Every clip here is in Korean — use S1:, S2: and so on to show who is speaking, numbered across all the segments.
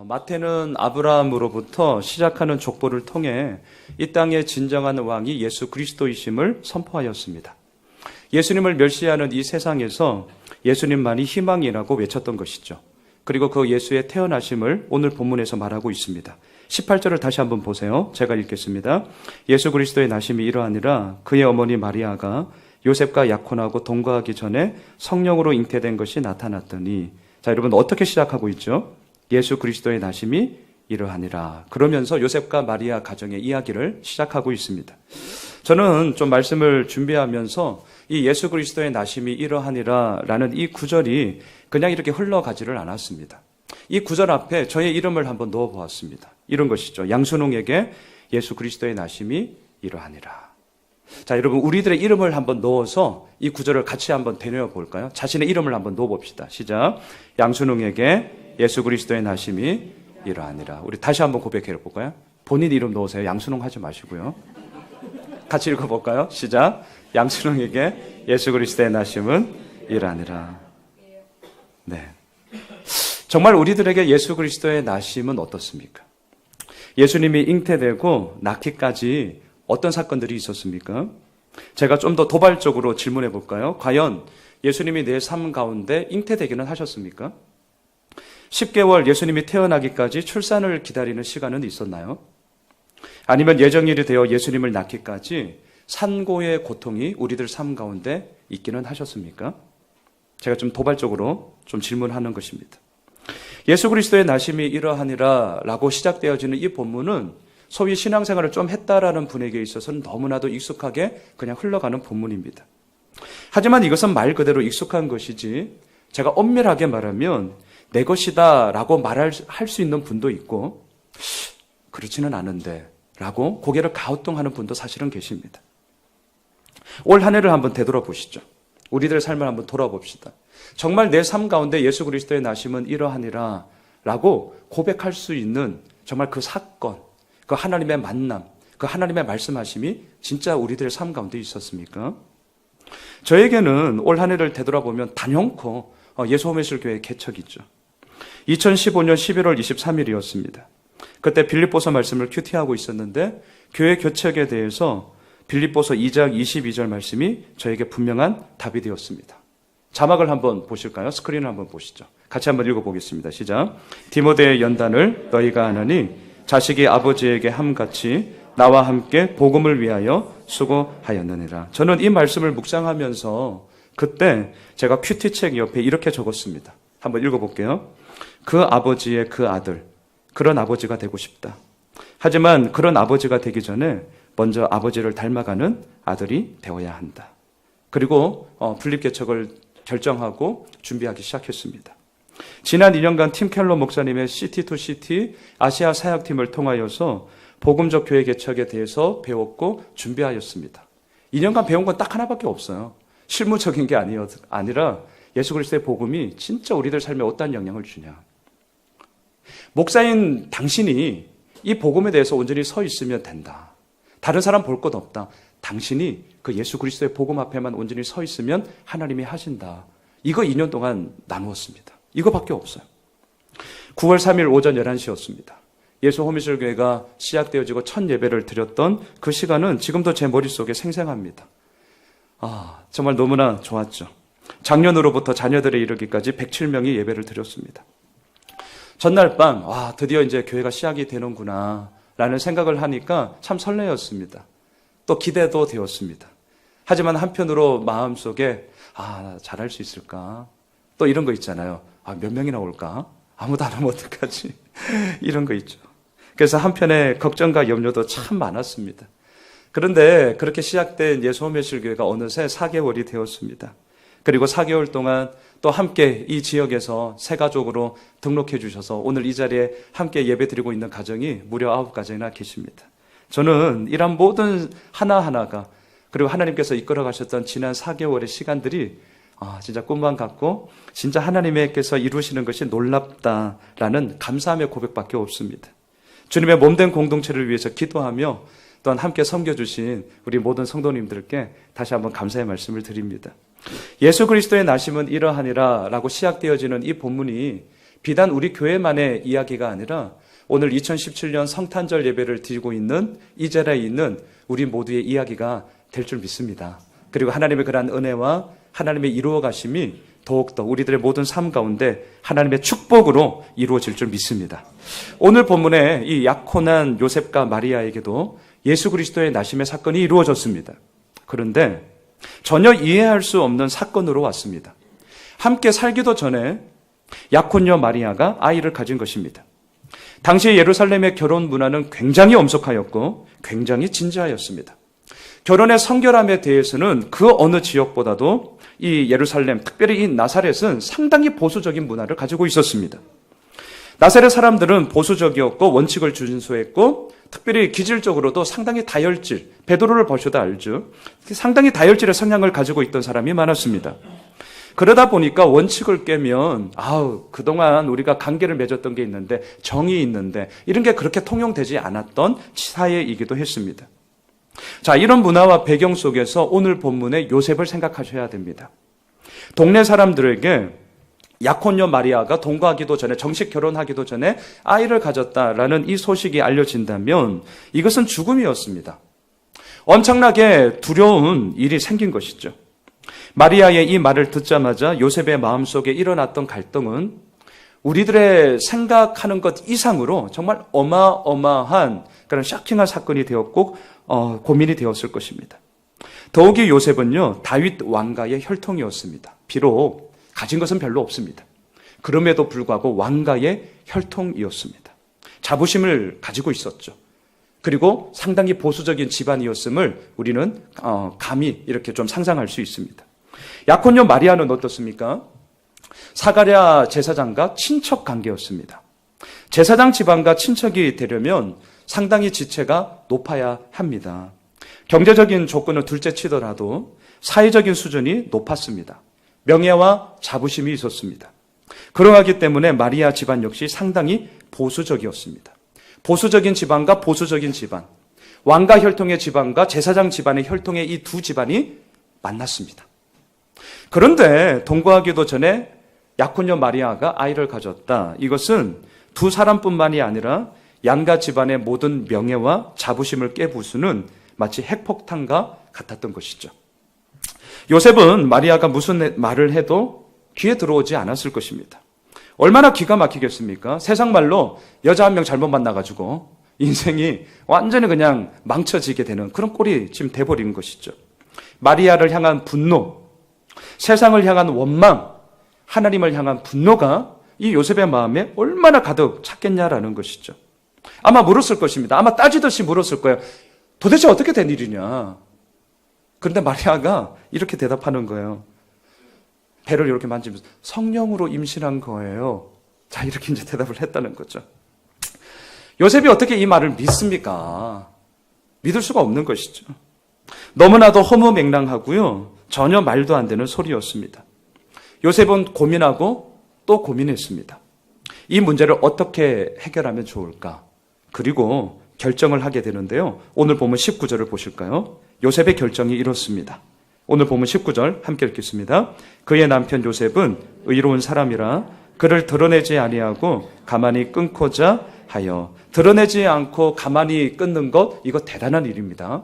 S1: 마태는 아브라함으로부터 시작하는 족보를 통해 이 땅의 진정한 왕이 예수 그리스도이심을 선포하였습니다. 예수님을 멸시하는 이 세상에서 예수님만이 희망이라고 외쳤던 것이죠. 그리고 그 예수의 태어나심을 오늘 본문에서 말하고 있습니다. 18절을 다시 한번 보세요. 제가 읽겠습니다. 예수 그리스도의 나심이 이러하니라 그의 어머니 마리아가 요셉과 약혼하고 동거하기 전에 성령으로 잉태된 것이 나타났더니, 자, 여러분 어떻게 시작하고 있죠? 예수 그리스도의 나심이 이러하니라. 그러면서 요셉과 마리아 가정의 이야기를 시작하고 있습니다. 저는 좀 말씀을 준비하면서 이 예수 그리스도의 나심이 이러하니라 라는 이 구절이 그냥 이렇게 흘러가지를 않았습니다. 이 구절 앞에 저의 이름을 한번 넣어보았습니다. 이런 것이죠. 양순홍에게 예수 그리스도의 나심이 이러하니라. 자, 여러분 우리들의 이름을 한번 넣어서 이 구절을 같이 한번 되뇌어 볼까요? 자신의 이름을 한번 넣어봅시다. 시작. 양순홍에게 예수 그리스도의 나심이 이러하니라. 우리 다시 한번 고백해 볼까요? 본인 이름 넣으세요. 양순홍 하지 마시고요. 같이 읽어볼까요? 시작. 양순홍에게 예수 그리스도의 나심은 이러하니라. 네. 정말 우리들에게 예수 그리스도의 나심은 어떻습니까? 예수님이 잉태되고 낳기까지 어떤 사건들이 있었습니까? 제가 좀 더 도발적으로 질문해 볼까요? 과연 예수님이 내 삶 가운데 잉태되기는 하셨습니까? 10개월 예수님이 태어나기까지 출산을 기다리는 시간은 있었나요? 아니면 예정일이 되어 예수님을 낳기까지 산고의 고통이 우리들 삶 가운데 있기는 하셨습니까? 제가 좀 도발적으로 좀 질문하는 것입니다. 예수 그리스도의 나심이 이러하니라 라고 시작되어지는 이 본문은 소위 신앙생활을 좀 했다라는 분에게 있어서는 너무나도 익숙하게 그냥 흘러가는 본문입니다. 하지만 이것은 말 그대로 익숙한 것이지 제가 엄밀하게 말하면 내 것이다 라고 말할 수 있는 분도 있고 그렇지는 않은데 라고 고개를 갸우뚱하는 분도 사실은 계십니다. 올 한 해를 한번 되돌아보시죠. 우리들의 삶을 한번 돌아봅시다. 정말 내 삶 가운데 예수 그리스도의 나심은 이러하니라 라고 고백할 수 있는 정말 그 사건, 그 하나님의 만남, 그 하나님의 말씀하심이 진짜 우리들의 삶 가운데 있었습니까? 저에게는 올 한 해를 되돌아보면 단연코 예수홈의실교회 개척이죠. 2015년 11월 23일이었습니다. 그때 빌립보서 말씀을 큐티하고 있었는데 교회 개척에 대해서 빌립보서 2장 22절 말씀이 저에게 분명한 답이 되었습니다. 자막을 한번 보실까요? 스크린을 한번 보시죠. 같이 한번 읽어보겠습니다. 시작. 디모데의 연단을 너희가 아나니 자식이 아버지에게 함같이 나와 함께 복음을 위하여 수고하였느니라. 저는 이 말씀을 묵상하면서 그때 제가 큐티책 옆에 이렇게 적었습니다. 한번 읽어볼게요. 그 아버지의 그 아들, 그런 아버지가 되고 싶다. 하지만 그런 아버지가 되기 전에 먼저 아버지를 닮아가는 아들이 되어야 한다. 그리고 분립개척을 결정하고 준비하기 시작했습니다. 지난 2년간 팀 켈러 목사님의 시티2시티 아시아 사역팀을 통하여서 복음적 교회 개척에 대해서 배웠고 준비하였습니다. 2년간 배운 건 딱 하나밖에 없어요. 실무적인 게 아니라 예수 그리스도의 복음이 진짜 우리들 삶에 어떤 영향을 주냐. 목사인 당신이 이 복음에 대해서 온전히 서 있으면 된다. 다른 사람 볼 것 없다. 당신이 그 예수 그리스도의 복음 앞에만 온전히 서 있으면 하나님이 하신다. 이거 2년 동안 나누었습니다. 이거밖에 없어요. 9월 3일 오전 11시였습니다. 예수 호미술교회가 시작되어지고 첫 예배를 드렸던 그 시간은 지금도 제 머릿속에 생생합니다. 정말 너무나 좋았죠. 작년으로부터 자녀들에 이르기까지 107명이 예배를 드렸습니다. 전날 밤, 드디어 이제 교회가 시작이 되는구나 라는 생각을 하니까 참 설레었습니다. 또 기대도 되었습니다. 하지만 한편으로 마음속에 잘할 수 있을까? 또 이런 거 있잖아요. 몇 명이나 올까? 아무도 안 오면 어떡하지? 이런 거 있죠. 그래서 한편에 걱정과 염려도 참 많았습니다. 그런데 그렇게 시작된 예수홈의실교회가 어느새 4개월이 되었습니다. 그리고 4개월 동안 또 함께 이 지역에서 새 가족으로 등록해 주셔서 오늘 이 자리에 함께 예배드리고 있는 가정이 무려 9가정이나 계십니다. 저는 이런 모든 하나하나가 그리고 하나님께서 이끌어 가셨던 지난 4개월의 시간들이 진짜 꿈만 같고 진짜 하나님께서 이루시는 것이 놀랍다라는 감사함의 고백밖에 없습니다. 주님의 몸된 공동체를 위해서 기도하며 또한 함께 섬겨주신 우리 모든 성도님들께 다시 한번 감사의 말씀을 드립니다. 예수 그리스도의 나심은 이러하니라 라고 시작되어지는 이 본문이 비단 우리 교회만의 이야기가 아니라 오늘 2017년 성탄절 예배를 드리고 있는 이 자리에 있는 우리 모두의 이야기가 될 줄 믿습니다. 그리고 하나님의 그러한 은혜와 하나님의 이루어 가심이 더욱더 우리들의 모든 삶 가운데 하나님의 축복으로 이루어질 줄 믿습니다. 오늘 본문에 이 약혼한 요셉과 마리아에게도 예수 그리스도의 나심의 사건이 이루어졌습니다. 그런데 전혀 이해할 수 없는 사건으로 왔습니다. 함께 살기도 전에 약혼녀 마리아가 아이를 가진 것입니다. 당시 예루살렘의 결혼 문화는 굉장히 엄속하였고 굉장히 진지하였습니다. 결혼의 성결함에 대해서는 그 어느 지역보다도 이 예루살렘, 특별히 이 나사렛은 상당히 보수적인 문화를 가지고 있었습니다. 나사렛 사람들은 보수적이었고 원칙을 준수했고 특별히 기질적으로도 상당히 다혈질, 베드로를 보셔도 알죠. 상당히 다혈질의 성향을 가지고 있던 사람이 많았습니다. 그러다 보니까 원칙을 깨면 그동안 우리가 관계를 맺었던 게 있는데 정이 있는데 이런 게 그렇게 통용되지 않았던 사회이기도 했습니다. 자, 이런 문화와 배경 속에서 오늘 본문의 요셉을 생각하셔야 됩니다. 동네 사람들에게 약혼녀 마리아가 동거하기도 전에 정식 결혼하기도 전에 아이를 가졌다라는 이 소식이 알려진다면 이것은 죽음이었습니다. 엄청나게 두려운 일이 생긴 것이죠. 마리아의 이 말을 듣자마자 요셉의 마음속에 일어났던 갈등은 우리들의 생각하는 것 이상으로 정말 어마어마한 그런 쇼킹한 사건이 되었고 고민이 되었을 것입니다. 더욱이 요셉은요, 다윗 왕가의 혈통이었습니다. 비록 가진 것은 별로 없습니다. 그럼에도 불구하고 왕가의 혈통이었습니다. 자부심을 가지고 있었죠. 그리고 상당히 보수적인 집안이었음을 우리는 감히 이렇게 좀 상상할 수 있습니다. 약혼녀 마리아는 어떻습니까? 사가랴 제사장과 친척 관계였습니다. 제사장 집안과 친척이 되려면 상당히 지체가 높아야 합니다. 경제적인 조건을 둘째 치더라도 사회적인 수준이 높았습니다. 명예와 자부심이 있었습니다. 그러하기 때문에 마리아 집안 역시 상당히 보수적이었습니다. 보수적인 집안과 보수적인 집안, 왕가 혈통의 집안과 제사장 집안의 혈통의 이 두 집안이 만났습니다. 그런데 동거하기도 전에 약혼녀 마리아가 아이를 가졌다. 이것은 두 사람뿐만이 아니라 양가 집안의 모든 명예와 자부심을 깨부수는 마치 핵폭탄과 같았던 것이죠. 요셉은 마리아가 무슨 말을 해도 귀에 들어오지 않았을 것입니다. 얼마나 기가 막히겠습니까? 세상 말로 여자 한 명 잘못 만나가지고 인생이 완전히 그냥 망쳐지게 되는 그런 꼴이 지금 돼버린 것이죠. 마리아를 향한 분노, 세상을 향한 원망, 하나님을 향한 분노가 이 요셉의 마음에 얼마나 가득 찼겠냐라는 것이죠. 아마 물었을 것입니다. 아마 따지듯이 물었을 거예요. 도대체 어떻게 된 일이냐? 그런데 마리아가 이렇게 대답하는 거예요. 배를 이렇게 만지면서 성령으로 임신한 거예요. 자, 이렇게 이제 대답을 했다는 거죠. 요셉이 어떻게 이 말을 믿습니까? 믿을 수가 없는 것이죠. 너무나도 허무맹랑하고요. 전혀 말도 안 되는 소리였습니다. 요셉은 고민하고 또 고민했습니다. 이 문제를 어떻게 해결하면 좋을까? 그리고 결정을 하게 되는데요. 오늘 보면 19절을 보실까요? 요셉의 결정이 이렇습니다. 오늘 보면 19절 함께 읽겠습니다. 그의 남편 요셉은 의로운 사람이라 그를 드러내지 아니하고 가만히 끊고자 하여. 드러내지 않고 가만히 끊는 것, 이거 대단한 일입니다.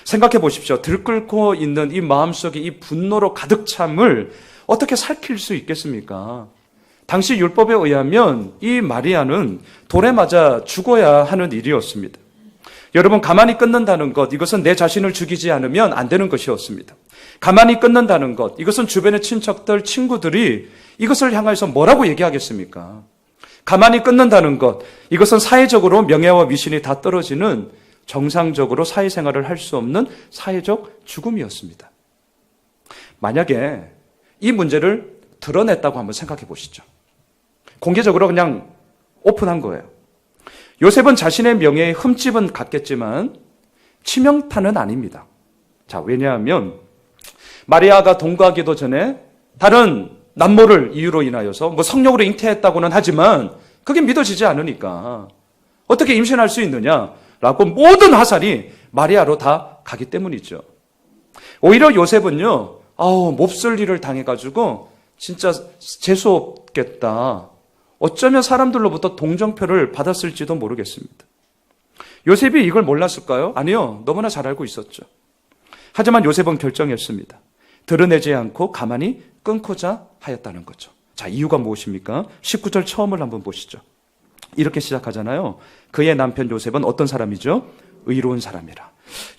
S1: 생각해 보십시오. 들끓고 있는 이 마음속에 이 분노로 가득 참을 어떻게 살필 수 있겠습니까? 당시 율법에 의하면 이 마리아는 돌에 맞아 죽어야 하는 일이었습니다. 여러분, 가만히 끊는다는 것, 이것은 내 자신을 죽이지 않으면 안 되는 것이었습니다. 가만히 끊는다는 것, 이것은 주변의 친척들, 친구들이 이것을 향해서 뭐라고 얘기하겠습니까? 가만히 끊는다는 것, 이것은 사회적으로 명예와 위신이 다 떨어지는 정상적으로 사회생활을 할 수 없는 사회적 죽음이었습니다. 만약에 이 문제를 드러냈다고 한번 생각해 보시죠. 공개적으로 그냥 오픈한 거예요. 요셉은 자신의 명예에 흠집은 갔겠지만 치명타는 아닙니다. 자, 왜냐하면 마리아가 동거하기도 전에 다른 남모를 이유로 인하여서 성령으로 잉태했다고는 하지만 그게 믿어지지 않으니까 어떻게 임신할 수 있느냐라고 모든 화살이 마리아로 다 가기 때문이죠. 오히려 요셉은요, 몹쓸 일을 당해가지고 진짜 재수없겠다. 어쩌면 사람들로부터 동정표를 받았을지도 모르겠습니다. 요셉이 이걸 몰랐을까요? 아니요. 너무나 잘 알고 있었죠. 하지만 요셉은 결정했습니다. 드러내지 않고 가만히 끊고자 하였다는 거죠. 자, 이유가 무엇입니까? 19절 처음을 한번 보시죠. 이렇게 시작하잖아요. 그의 남편 요셉은 어떤 사람이죠? 의로운 사람이라.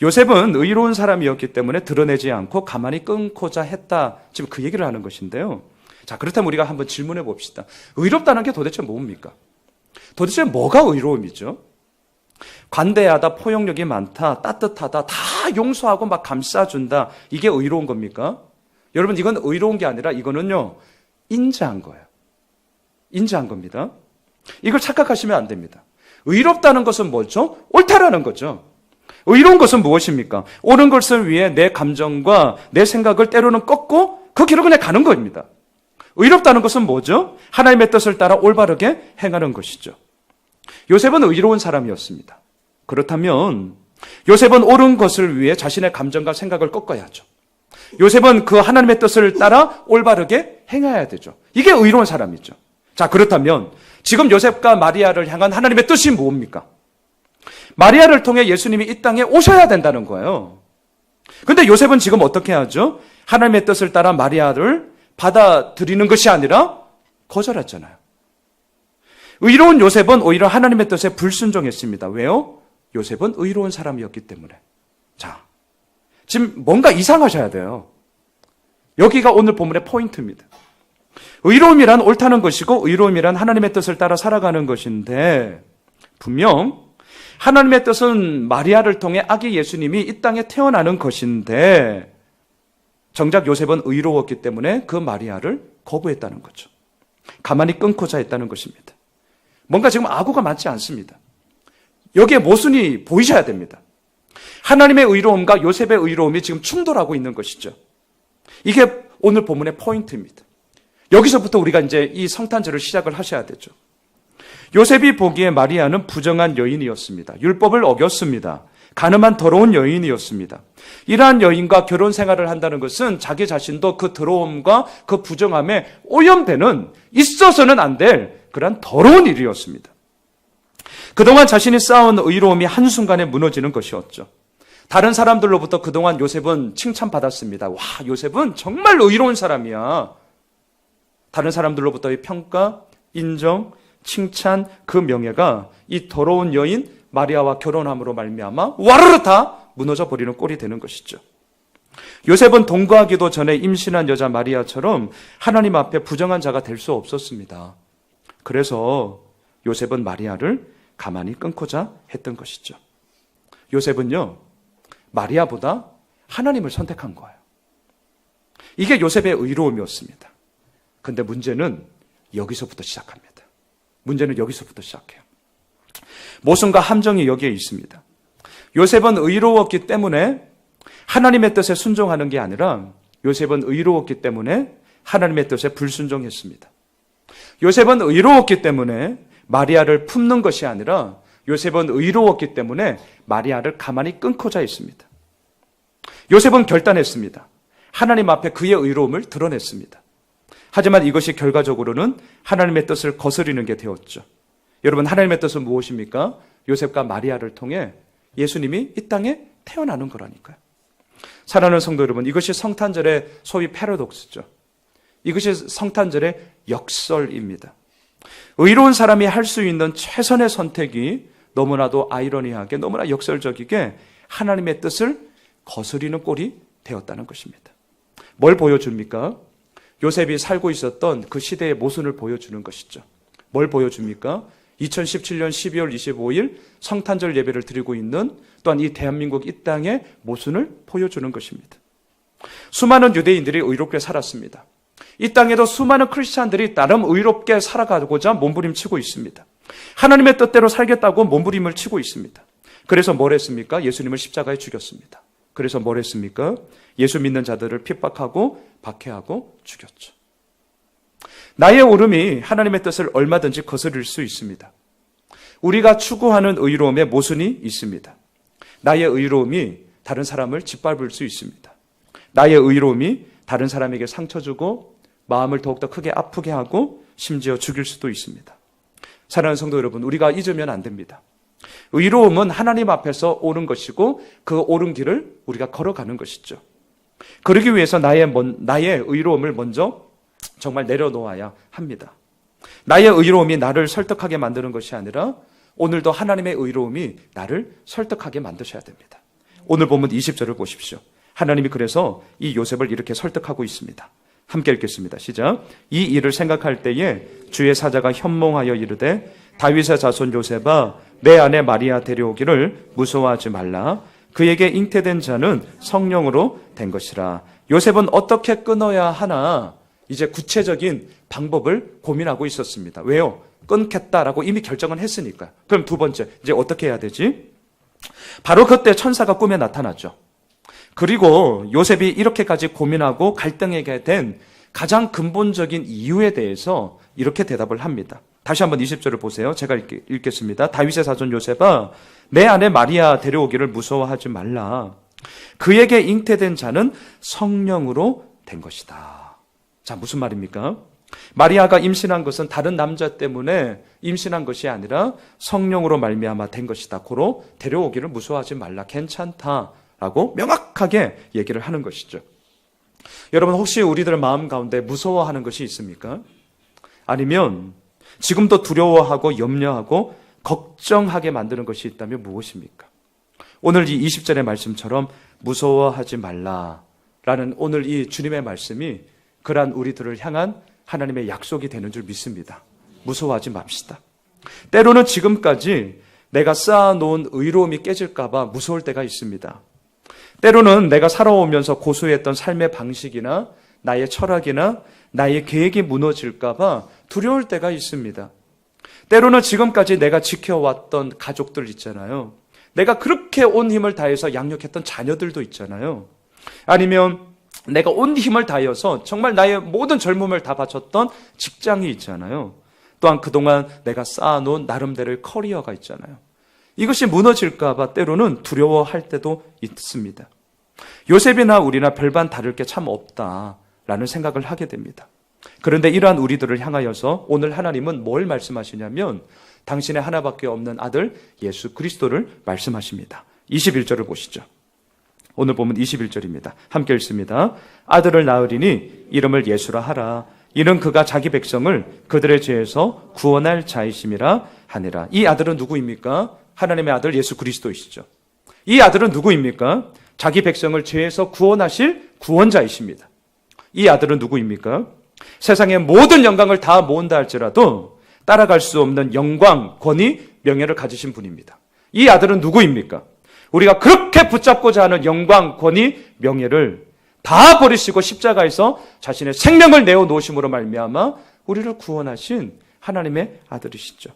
S1: 요셉은 의로운 사람이었기 때문에 드러내지 않고 가만히 끊고자 했다. 지금 그 얘기를 하는 것인데요. 자, 그렇다면 우리가 한번 질문해 봅시다. 의롭다는 게 도대체 뭡니까? 도대체 뭐가 의로움이죠? 관대하다, 포용력이 많다, 따뜻하다, 다 용서하고 막 감싸준다. 이게 의로운 겁니까? 여러분, 이건 의로운 게 아니라 이거는요, 인자한 거예요. 인자한 겁니다. 이걸 착각하시면 안 됩니다. 의롭다는 것은 뭐죠? 옳다라는 거죠. 의로운 것은 무엇입니까? 옳은 것을 위해 내 감정과 내 생각을 때로는 꺾고 그 길을 그냥 가는 겁니다. 의롭다는 것은 뭐죠? 하나님의 뜻을 따라 올바르게 행하는 것이죠. 요셉은 의로운 사람이었습니다. 그렇다면 요셉은 옳은 것을 위해 자신의 감정과 생각을 꺾어야죠. 요셉은 그 하나님의 뜻을 따라 올바르게 행해야 되죠. 이게 의로운 사람이죠. 자, 그렇다면 지금 요셉과 마리아를 향한 하나님의 뜻이 뭡니까? 마리아를 통해 예수님이 이 땅에 오셔야 된다는 거예요. 그런데 요셉은 지금 어떻게 하죠? 하나님의 뜻을 따라 마리아를 받아들이는 것이 아니라 거절했잖아요. 의로운 요셉은 오히려 하나님의 뜻에 불순종했습니다. 왜요? 요셉은 의로운 사람이었기 때문에. 자, 지금 뭔가 이상하셔야 돼요. 여기가 오늘 본문의 포인트입니다. 의로움이란 옳다는 것이고 의로움이란 하나님의 뜻을 따라 살아가는 것인데 분명 하나님의 뜻은 마리아를 통해 아기 예수님이 이 땅에 태어나는 것인데 정작 요셉은 의로웠기 때문에 그 마리아를 거부했다는 거죠. 가만히 끊고자 했다는 것입니다. 뭔가 지금 악우가 맞지 않습니다. 여기에 모순이 보이셔야 됩니다. 하나님의 의로움과 요셉의 의로움이 지금 충돌하고 있는 것이죠. 이게 오늘 본문의 포인트입니다. 여기서부터 우리가 이제 이 성탄절을 시작을 하셔야 되죠. 요셉이 보기에 마리아는 부정한 여인이었습니다. 율법을 어겼습니다. 가늠한 더러운 여인이었습니다. 이러한 여인과 결혼 생활을 한다는 것은 자기 자신도 그 더러움과 그 부정함에 오염되는 있어서는 안 될 그러한 더러운 일이었습니다. 그동안 자신이 쌓아온 의로움이 한순간에 무너지는 것이었죠. 다른 사람들로부터 그동안 요셉은 칭찬받았습니다. 와, 요셉은 정말 의로운 사람이야. 다른 사람들로부터의 평가, 인정, 칭찬, 그 명예가 이 더러운 여인 마리아와 결혼함으로 말미암아 와르르 다 무너져 버리는 꼴이 되는 것이죠. 요셉은 동거하기도 전에 임신한 여자 마리아처럼 하나님 앞에 부정한 자가 될 수 없었습니다. 그래서 요셉은 마리아를 가만히 끊고자 했던 것이죠. 요셉은요, 마리아보다 하나님을 선택한 거예요. 이게 요셉의 의로움이었습니다. 근데 문제는 여기서부터 시작합니다. 문제는 여기서부터 시작해요. 모순과 함정이 여기에 있습니다. 요셉은 의로웠기 때문에 하나님의 뜻에 순종하는 게 아니라 요셉은 의로웠기 때문에 하나님의 뜻에 불순종했습니다. 요셉은 의로웠기 때문에 마리아를 품는 것이 아니라 요셉은 의로웠기 때문에 마리아를 가만히 끊고자 했습니다. 요셉은 결단했습니다. 하나님 앞에 그의 의로움을 드러냈습니다. 하지만 이것이 결과적으로는 하나님의 뜻을 거스르는 게 되었죠. 여러분, 하나님의 뜻은 무엇입니까? 요셉과 마리아를 통해 예수님이 이 땅에 태어나는 거라니까요. 사랑하는 성도 여러분, 이것이 성탄절의 소위 패러독스죠. 이것이 성탄절의 역설입니다. 의로운 사람이 할 수 있는 최선의 선택이 너무나도 아이러니하게, 너무나 역설적이게 하나님의 뜻을 거스리는 꼴이 되었다는 것입니다. 뭘 보여줍니까? 요셉이 살고 있었던 그 시대의 모순을 보여주는 것이죠. 뭘 보여줍니까? 2017년 12월 25일 성탄절 예배를 드리고 있는 또한 이 대한민국 이 땅의 모순을 보여주는 것입니다. 수많은 유대인들이 의롭게 살았습니다. 이 땅에도 수많은 크리스찬들이 나름 의롭게 살아가고자 몸부림치고 있습니다. 하나님의 뜻대로 살겠다고 몸부림을 치고 있습니다. 그래서 뭘 했습니까? 예수님을 십자가에 죽였습니다. 그래서 뭘 했습니까? 예수 믿는 자들을 핍박하고 박해하고 죽였죠. 나의 오름이 하나님의 뜻을 얼마든지 거스릴 수 있습니다. 우리가 추구하는 의로움에 모순이 있습니다. 나의 의로움이 다른 사람을 짓밟을 수 있습니다. 나의 의로움이 다른 사람에게 상처 주고 마음을 더욱더 크게 아프게 하고 심지어 죽일 수도 있습니다. 사랑하는 성도 여러분, 우리가 잊으면 안 됩니다. 의로움은 하나님 앞에서 옳은 것이고 그 옳은 길을 우리가 걸어가는 것이죠. 그러기 위해서 나의 의로움을 먼저 정말 내려놓아야 합니다. 나의 의로움이 나를 설득하게 만드는 것이 아니라 오늘도 하나님의 의로움이 나를 설득하게 만드셔야 됩니다. 오늘 본문 20절을 보십시오. 하나님이 그래서 이 요셉을 이렇게 설득하고 있습니다. 함께 읽겠습니다. 시작. 이 일을 생각할 때에 주의 사자가 현몽하여 이르되 다윗의 자손 요셉아 내 아내 마리아 데려오기를 무서워하지 말라. 그에게 잉태된 자는 성령으로 된 것이라. 요셉은 어떻게 끊어야 하나 이제 구체적인 방법을 고민하고 있었습니다. 왜요? 끊겠다라고 이미 결정은 했으니까. 그럼 두 번째, 이제 어떻게 해야 되지? 바로 그때 천사가 꿈에 나타났죠. 그리고 요셉이 이렇게까지 고민하고 갈등하게 된 가장 근본적인 이유에 대해서 이렇게 대답을 합니다. 다시 한번 20절을 보세요. 제가 읽겠습니다. 다윗의 사손 요셉아 내 아내 마리아 데려오기를 무서워하지 말라. 그에게 잉태된 자는 성령으로 된 것이다. 자, 무슨 말입니까? 마리아가 임신한 것은 다른 남자 때문에 임신한 것이 아니라 성령으로 말미암아 된 것이다. 고로 데려오기를 무서워하지 말라. 괜찮다라고 명확하게 얘기를 하는 것이죠. 여러분 혹시 우리들 마음 가운데 무서워하는 것이 있습니까? 아니면 지금도 두려워하고 염려하고 걱정하게 만드는 것이 있다면 무엇입니까? 오늘 이 20절의 말씀처럼 무서워하지 말라라는 오늘 이 주님의 말씀이 그러한 우리들을 향한 하나님의 약속이 되는 줄 믿습니다. 무서워하지 맙시다. 때로는 지금까지 내가 쌓아놓은 의로움이 깨질까 봐 무서울 때가 있습니다. 때로는 내가 살아오면서 고수했던 삶의 방식이나 나의 철학이나 나의 계획이 무너질까 봐 두려울 때가 있습니다. 때로는 지금까지 내가 지켜왔던 가족들 있잖아요. 내가 그렇게 온 힘을 다해서 양육했던 자녀들도 있잖아요. 아니면 내가 온 힘을 다해서 정말 나의 모든 젊음을 다 바쳤던 직장이 있잖아요. 또한 그동안 내가 쌓아놓은 나름대로의 커리어가 있잖아요. 이것이 무너질까 봐 때로는 두려워할 때도 있습니다. 요셉이나 우리나 별반 다를 게 참 없다라는 생각을 하게 됩니다. 그런데 이러한 우리들을 향하여서 오늘 하나님은 뭘 말씀하시냐면 당신의 하나밖에 없는 아들 예수 그리스도를 말씀하십니다. 21절을 보시죠. 오늘 보면 21절입니다. 함께 읽습니다. 아들을 낳으리니 이름을 예수라 하라. 이는 그가 자기 백성을 그들의 죄에서 구원할 자이심이라 하니라. 이 아들은 누구입니까? 하나님의 아들 예수 그리스도이시죠. 이 아들은 누구입니까? 자기 백성을 죄에서 구원하실 구원자이십니다. 이 아들은 누구입니까? 세상의 모든 영광을 다 모은다 할지라도 따라갈 수 없는 영광, 권위, 명예를 가지신 분입니다. 이 아들은 누구입니까? 우리가 그렇게 붙잡고자 하는 영광, 권위, 명예를 다 버리시고 십자가에서 자신의 생명을 내어놓으심으로 말미암아 우리를 구원하신 하나님의 아들이시죠.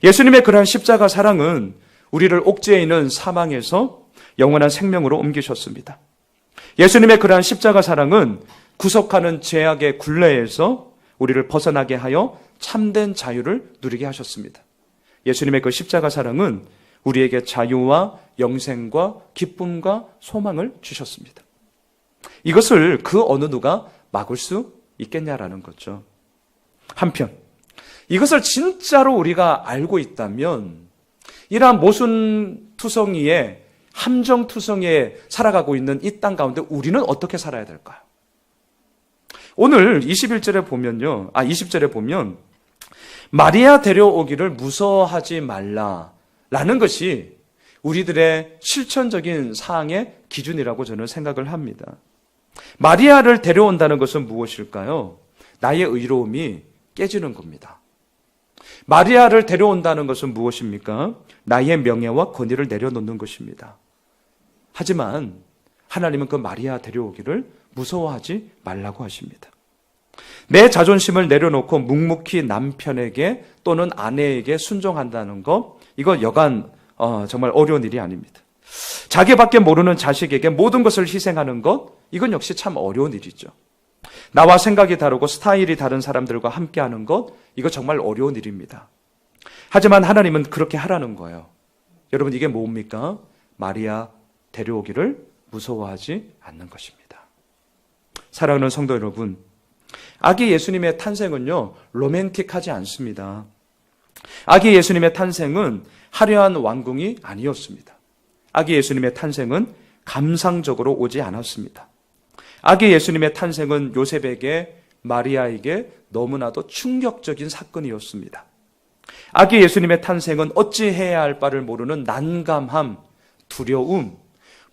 S1: 예수님의 그러한 십자가 사랑은 우리를 옥죄에 있는 사망에서 영원한 생명으로 옮기셨습니다. 예수님의 그러한 십자가 사랑은 구속하는 죄악의 굴레에서 우리를 벗어나게 하여 참된 자유를 누리게 하셨습니다. 예수님의 그 십자가 사랑은 우리에게 자유와 영생과 기쁨과 소망을 주셨습니다. 이것을 그 어느 누가 막을 수 있겠냐라는 거죠. 한편 이것을 진짜로 우리가 알고 있다면 이러한 모순투성이의 함정투성이에 살아가고 있는 이 땅 가운데 우리는 어떻게 살아야 될까요? 오늘 20절에 보면 마리아 데려오기를 무서워하지 말라라는 것이 우리들의 실천적인 사항의 기준이라고 저는 생각을 합니다. 마리아를 데려온다는 것은 무엇일까요? 나의 의로움이 깨지는 겁니다. 마리아를 데려온다는 것은 무엇입니까? 나의 명예와 권위를 내려놓는 것입니다. 하지만 하나님은 그 마리아 데려오기를 무서워하지 말라고 하십니다. 내 자존심을 내려놓고 묵묵히 남편에게 또는 아내에게 순종한다는 것, 이거 여간 정말 어려운 일이 아닙니다. 자기밖에 모르는 자식에게 모든 것을 희생하는 것, 이건 역시 참 어려운 일이죠. 나와 생각이 다르고 스타일이 다른 사람들과 함께하는 것, 이거 정말 어려운 일입니다. 하지만 하나님은 그렇게 하라는 거예요. 여러분 이게 뭡니까? 마리아 데려오기를 무서워하지 않는 것입니다. 사랑하는 성도 여러분, 아기 예수님의 탄생은요, 로맨틱하지 않습니다. 아기 예수님의 탄생은 화려한 왕궁이 아니었습니다. 아기 예수님의 탄생은 감상적으로 오지 않았습니다. 아기 예수님의 탄생은 요셉에게, 마리아에게 너무나도 충격적인 사건이었습니다. 아기 예수님의 탄생은 어찌해야 할 바를 모르는 난감함, 두려움,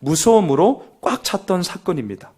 S1: 무서움으로 꽉 찼던 사건입니다.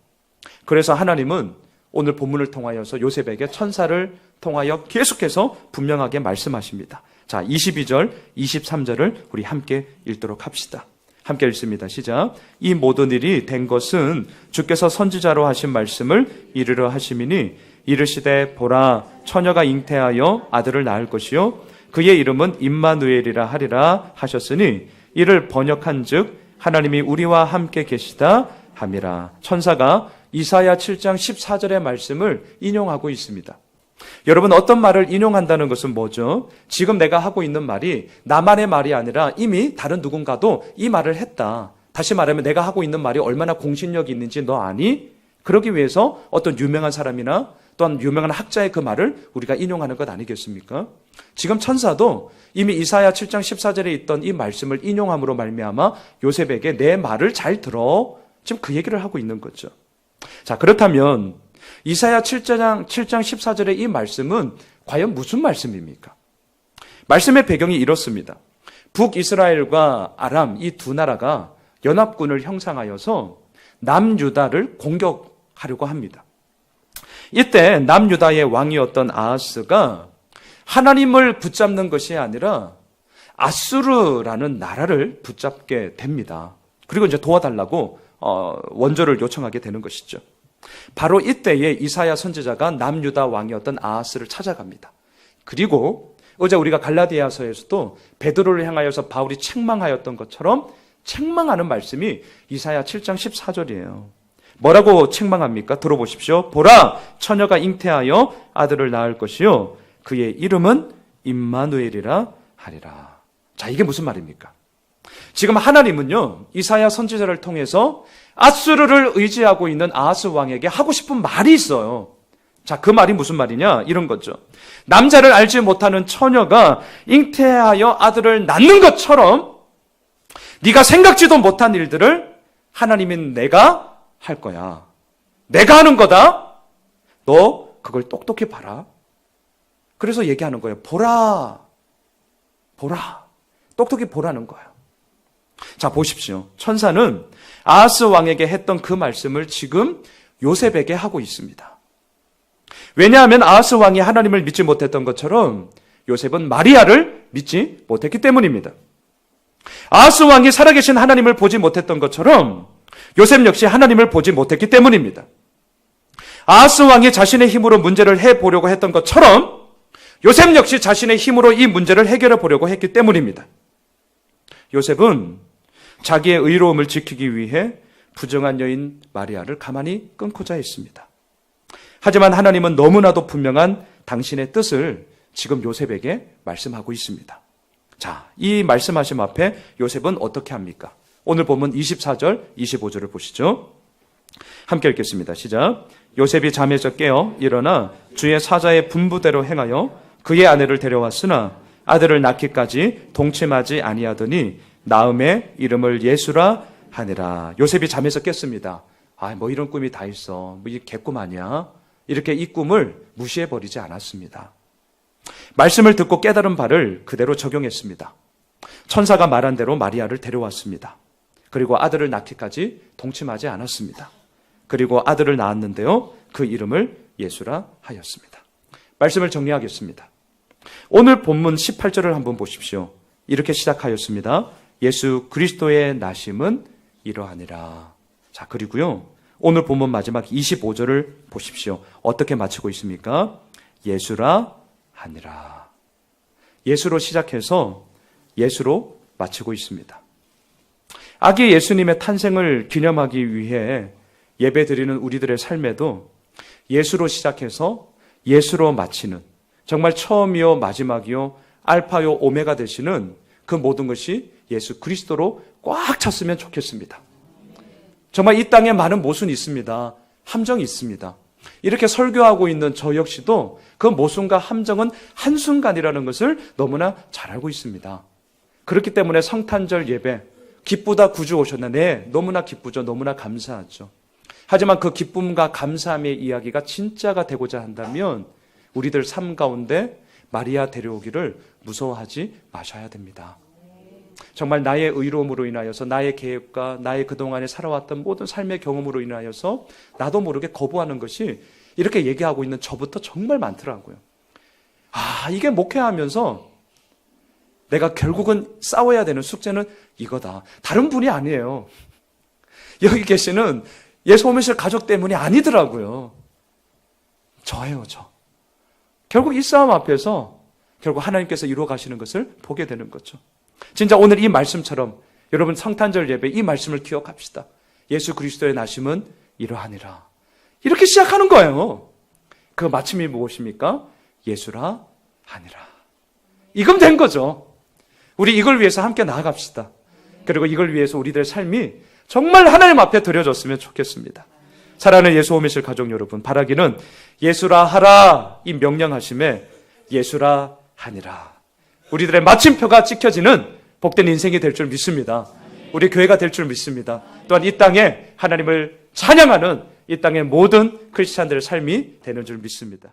S1: 그래서 하나님은 오늘 본문을 통하여서 요셉에게 천사를 통하여 계속해서 분명하게 말씀하십니다. 자, 22절, 23절을 우리 함께 읽도록 합시다. 함께 읽습니다. 시작. 이 모든 일이 된 것은 주께서 선지자로 하신 말씀을 이르려 하심이니 이르시되 보라 처녀가 잉태하여 아들을 낳을 것이요 그의 이름은 임마누엘이라 하리라 하셨으니 이를 번역한즉 하나님이 우리와 함께 계시다 함이라. 천사가 이사야 7장 14절의 말씀을 인용하고 있습니다. 여러분, 어떤 말을 인용한다는 것은 뭐죠? 지금 내가 하고 있는 말이 나만의 말이 아니라 이미 다른 누군가도 이 말을 했다. 다시 말하면 내가 하고 있는 말이 얼마나 공신력이 있는지 너 아니? 그러기 위해서 어떤 유명한 사람이나 또한 유명한 학자의 그 말을 우리가 인용하는 것 아니겠습니까? 지금 천사도 이미 이사야 7장 14절에 있던 이 말씀을 인용함으로 말미암아 요셉에게 내 말을 잘 들어. 지금 그 얘기를 하고 있는 거죠. 자, 그렇다면 이사야 7장 14절의 이 말씀은 과연 무슨 말씀입니까? 말씀의 배경이 이렇습니다. 북이스라엘과 아람 이 두 나라가 연합군을 형성하여서 남유다를 공격하려고 합니다. 이때 남유다의 왕이었던 아하스가 하나님을 붙잡는 것이 아니라 아수르라는 나라를 붙잡게 됩니다. 그리고 이제 도와달라고 원조를 요청하게 되는 것이죠. 바로 이때에 이사야 선지자가 남유다 왕이었던 아하스를 찾아갑니다. 그리고 어제 우리가 갈라디아서에서도 베드로를 향하여서 바울이 책망하였던 것처럼 책망하는 말씀이 이사야 7장 14절이에요. 뭐라고 책망합니까? 들어보십시오. 보라, 처녀가 잉태하여 아들을 낳을 것이요 그의 이름은 임마누엘이라 하리라. 자, 이게 무슨 말입니까? 지금 하나님은요, 이사야 선지자를 통해서 아수르를 의지하고 있는 아하스 왕에게 하고 싶은 말이 있어요. 자, 그 말이 무슨 말이냐? 이런 거죠. 남자를 알지 못하는 처녀가 잉태하여 아들을 낳는 것처럼 네가 생각지도 못한 일들을 하나님인 내가 할 거야. 내가 하는 거다. 너 그걸 똑똑히 봐라. 그래서 얘기하는 거예요. 보라. 보라. 똑똑히 보라는 거예요. 자, 보십시오. 천사는 아하스 왕에게 했던 그 말씀을 지금 요셉에게 하고 있습니다. 왜냐하면 아하스 왕이 하나님을 믿지 못했던 것처럼 요셉은 마리아를 믿지 못했기 때문입니다. 아하스 왕이 살아계신 하나님을 보지 못했던 것처럼 요셉 역시 하나님을 보지 못했기 때문입니다. 아하스 왕이 자신의 힘으로 문제를 해보려고 했던 것처럼 요셉 역시 자신의 힘으로 이 문제를 해결해 보려고 했기 때문입니다. 요셉은 자기의 의로움을 지키기 위해 부정한 여인 마리아를 가만히 끊고자 했습니다. 하지만 하나님은 너무나도 분명한 당신의 뜻을 지금 요셉에게 말씀하고 있습니다. 자, 이 말씀하심 앞에 요셉은 어떻게 합니까? 오늘 보면 24절, 25절을 보시죠. 함께 읽겠습니다. 시작. 요셉이 잠에서 깨어 일어나 주의 사자의 분부대로 행하여 그의 아내를 데려왔으나 아들을 낳기까지 동침하지 아니하더니 나음의 이름을 예수라 하니라. 요셉이 잠에서 깼습니다. 뭐 이런 꿈이 다 있어. 뭐 이 개꿈 아니야? 이렇게 이 꿈을 무시해버리지 않았습니다. 말씀을 듣고 깨달은 바를 그대로 적용했습니다. 천사가 말한 대로 마리아를 데려왔습니다. 그리고 아들을 낳기까지 동침하지 않았습니다. 그리고 아들을 낳았는데요, 그 이름을 예수라 하였습니다. 말씀을 정리하겠습니다. 오늘 본문 18절을 한번 보십시오. 이렇게 시작하였습니다. 예수 그리스도의 나심은 이러하니라. 자, 그리고요, 오늘 본문 마지막 25절을 보십시오. 어떻게 마치고 있습니까? 예수라 하니라. 예수로 시작해서 예수로 마치고 있습니다. 아기 예수님의 탄생을 기념하기 위해 예배 드리는 우리들의 삶에도 예수로 시작해서 예수로 마치는, 정말 처음이요 마지막이요 알파요 오메가 되시는 그 모든 것이 예수 그리스도로 꽉 찼으면 좋겠습니다. 정말 이 땅에 많은 모순이 있습니다. 함정이 있습니다. 이렇게 설교하고 있는 저 역시도 그 모순과 함정은 한순간이라는 것을 너무나 잘 알고 있습니다. 그렇기 때문에 성탄절 예배, 기쁘다 구주 오셨나? 네, 너무나 기쁘죠. 너무나 감사하죠. 하지만 그 기쁨과 감사함의 이야기가 진짜가 되고자 한다면 우리들 삶 가운데 마리아 데려오기를 무서워하지 마셔야 됩니다. 정말 나의 의로움으로 인하여서 나의 계획과 나의 그동안에 살아왔던 모든 삶의 경험으로 인하여서 나도 모르게 거부하는 것이 이렇게 얘기하고 있는 저부터 정말 많더라고요. 이게 목회하면서 내가 결국은 싸워야 되는 숙제는 이거다. 다른 분이 아니에요. 여기 계시는 예수 오미실 가족 때문이 아니더라고요. 저예요, 저. 결국 이 싸움 앞에서 결국 하나님께서 이루어 가시는 것을 보게 되는 거죠. 진짜 오늘 이 말씀처럼 여러분 성탄절 예배 이 말씀을 기억합시다. 예수 그리스도의 나심은 이러하니라. 이렇게 시작하는 거예요. 그 마침이 무엇입니까? 예수라 하니라. 이건 된 거죠. 우리 이걸 위해서 함께 나아갑시다. 그리고 이걸 위해서 우리들의 삶이 정말 하나님 앞에 드려졌으면 좋겠습니다. 사랑하는 예수 오미실 가족 여러분, 바라기는 예수라 하라 이 명령하심에 예수라 하니라. 우리들의 마침표가 찍혀지는 복된 인생이 될 줄 믿습니다. 우리 교회가 될 줄 믿습니다. 또한 이 땅에 하나님을 찬양하는 이 땅의 모든 크리스찬들의 삶이 되는 줄 믿습니다.